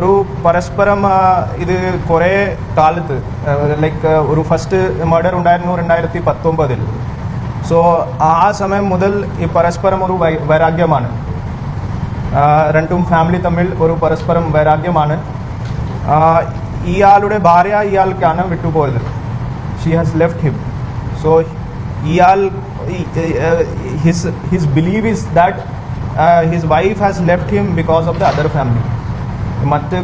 ഒരു പരസ്പരം ഇത് കുറേ കാലത്ത് ലൈക്ക് ഒരു ഫസ്റ്റ് മർഡർ ഉണ്ടായിരുന്നു 2019. സോ ആ സമയം മുതൽ ഈ പരസ്പരം ഒരു വൈരാഗ്യമാണ്. രണ്ടും ഫാമിലി തമ്മിൽ ഒരു പരസ്പരം വൈരാഗ്യമാണ്. ഇയാളുടെ ഭാര്യ ഇയാൾക്കാണ് വിട്ടുപോയത്. She has left him. So ഇയാൾ his believe is that his wife has left him because of the other family. മറ്റ്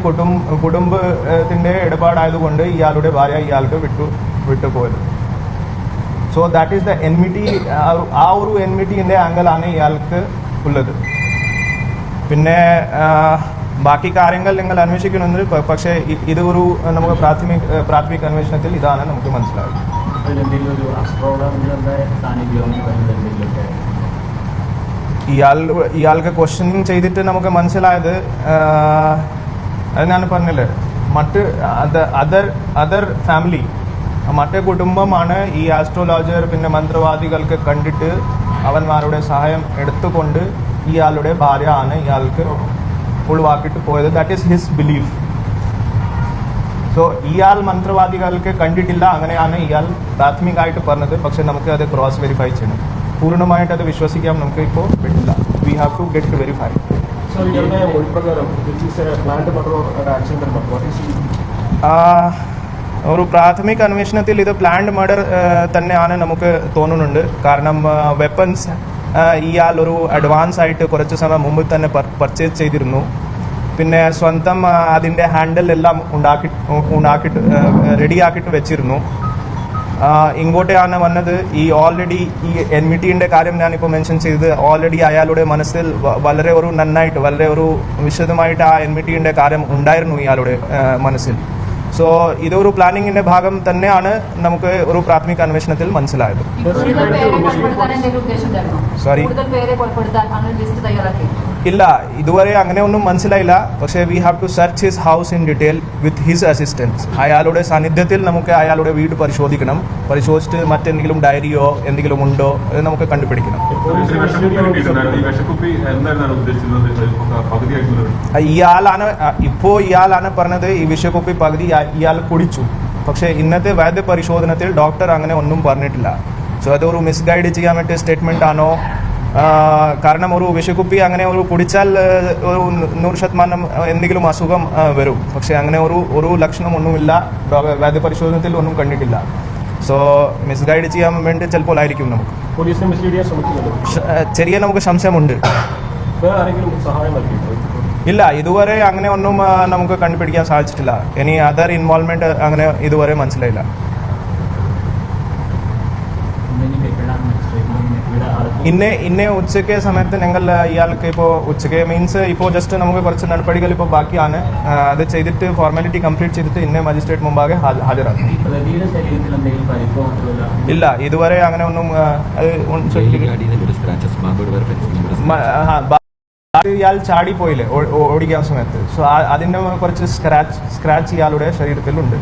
കുടുംബത്തിൻ്റെ ഇടപാടായതുകൊണ്ട് ഇയാളുടെ ഭാര്യ ഇയാൾക്ക് വിട്ടുപോയത്. So that is the enmity. ആ ഒരു എൻമിറ്റിൻ്റെ ആംഗിളാണ് ഇയാൾക്ക് ഉള്ളത്. പിന്നെ ബാക്കി കാര്യങ്ങൾ നിങ്ങൾ അന്വേഷിക്കണമെന്ന്, പക്ഷേ ഇത് ഒരു നമുക്ക് പ്രാഥമിക അന്വേഷണത്തിൽ ഇതാണ് നമുക്ക് മനസ്സിലായത്. ഇയാൾക്ക് ക്വസ്റ്റ്യനിങ് ചെയ്തിട്ട് നമുക്ക് മനസ്സിലായത്, അത് ഞാൻ പറഞ്ഞില്ലേ, അതർ ഫാമിലി, മറ്റേ കുടുംബമാണ് ഈ ആസ്ട്രോളജർ പിന്നെ മന്ത്രവാദികൾക്ക് കണ്ടിട്ട് അവന്മാരുടെ സഹായം എടുത്തുകൊണ്ട് ഇയാളുടെ ഭാര്യ ആണ് ഇയാൾക്ക് ഒഴിവാക്കിയിട്ട് പോയത്. That is his belief. So ഇയാൾ മന്ത്രവാദികൾക്ക് കണ്ടിട്ടില്ല, അങ്ങനെയാണ് ഇയാൾ പ്രാഥമികമായിട്ട് പറഞ്ഞത്. പക്ഷെ നമുക്ക് അത് ക്രോസ് വെരിഫൈ ചെയ്യണം. പൂർണ്ണമായിട്ട് അത് വിശ്വസിക്കാൻ നമുക്ക് ഇപ്പോൾ പറ്റില്ല. We have to get verify. ഒരു പ്രാഥമിക അന്വേഷണത്തിൽ ഇത് പ്ലാൻഡ് മർഡർ തന്നെയാണ് നമുക്ക് തോന്നുന്നുണ്ട്. കാരണം വെപ്പൺസ് ഇയാൾ ഒരു അഡ്വാൻസ് ആയിട്ട് കുറച്ച് സമയം മുമ്പ് തന്നെ പർച്ചേസ് ചെയ്തിരുന്നു. പിന്നെ സ്വന്തം അതിൻ്റെ ഹാൻഡിൽ എല്ലാം ഉണ്ടാക്കിയിട്ട് റെഡിയാക്കിയിട്ട് വെച്ചിരുന്നു. ഇങ്ങോട്ടാണ് വന്നത്. ഈ ഓൾറെഡി ഈ എൻമിറ്റിയുടെ കാര്യം ഞാനിപ്പോൾ മെൻഷൻ ചെയ്തത്, ഓൾറെഡി അയാളുടെ മനസ്സിൽ വളരെ ഒരു നന്നായിട്ട്, വളരെ ഒരു വിശദമായിട്ട് ആ എൻമിറ്റിയുടെ കാര്യം ഉണ്ടായിരുന്നു ഇയാളുടെ മനസ്സിൽ. സോ ഇതൊരു പ്ലാനിങ്ങിന്റെ ഭാഗം തന്നെയാണ് നമുക്ക് ഒരു പ്രാഥമിക അന്വേഷണത്തിൽ മനസ്സിലായത്. സോറി, ഇല്ല, ഇതുവരെ അങ്ങനെ ഒന്നും മനസ്സിലായില്ല. പക്ഷേ we have to search his house in detail with his assistance. അയാളുടെ സാന്നിധ്യത്തിൽ നമുക്ക് അയാളുടെ വീട് പരിശോധിക്കണം. പരിശോധിച്ചിട്ട് മറ്റെന്തെങ്കിലും ഡയറിയോ എന്തെങ്കിലും ഉണ്ടോ അത് നമുക്ക് കണ്ടുപിടിക്കണം. ഇയാളാണ് പറഞ്ഞത് ഈ വിഷക്കുപ്പി പകുതി ഇയാൾ കുടിച്ചു. പക്ഷേ ഇന്നത്തെ വൈദ്യ പരിശോധനത്തിൽ ഡോക്ടർ അങ്ങനെ ഒന്നും പറഞ്ഞിട്ടില്ല. സോ അതൊരു മിസ്ഗൈഡ് ചെയ്യാൻ പറ്റിയ സ്റ്റേറ്റ്മെന്റ് ആണോ? കാരണം ഒരു വിഷക്കുപ്പി അങ്ങനെ ഒരു കുടിച്ചാൽ ഒരു 100% എന്തെങ്കിലും അസുഖം വരും. പക്ഷെ അങ്ങനെ ഒരു ലക്ഷണം ഒന്നുമില്ല, വൈദ്യ പരിശോധനത്തിൽ ഒന്നും കണ്ടിട്ടില്ല. സോ മിസ്ഗൈഡ് ചെയ്യാൻ വേണ്ടി ചിലപ്പോൾ ആയിരിക്കും. നമുക്ക് ചെറിയ നമുക്ക് സംശയമുണ്ട്. ഇല്ല, ഇതുവരെ അങ്ങനെ ഒന്നും നമുക്ക് കണ്ടുപിടിക്കാൻ സാധിച്ചിട്ടില്ല. ഇനി അതർ ഇൻവോൾവ്മെന്റ് അങ്ങനെ ഇതുവരെ മനസ്സിലായില്ല. ഇന്നേ ഉച്ചയ്ക്ക് സമയത്ത് ഞങ്ങൾ ഇയാൾക്ക് ഇപ്പോൾ ഉച്ചയ്ക്ക് മീൻസ് ഇപ്പോൾ ജസ്റ്റ് നമുക്ക് കുറച്ച് നടപടികൾ ഇപ്പോൾ ബാക്കിയാണ്. അത് ചെയ്തിട്ട് ഫോർമാലിറ്റി കംപ്ലീറ്റ് ചെയ്തിട്ട് ഇന്നേ മജിസ്ട്രേറ്റ് മുമ്പാകെ ഹാജരാക്കും. ഇല്ല, ഇതുവരെ അങ്ങനെ ഒന്നും ഇയാൾ ചാടിപ്പോയില്ലേ ഓടിക്കാൻ സമയത്ത്. സോ അതിൻ്റെ കുറച്ച് സ്ക്രാച്ച് ഇയാളുടെ ശരീരത്തിലുണ്ട്.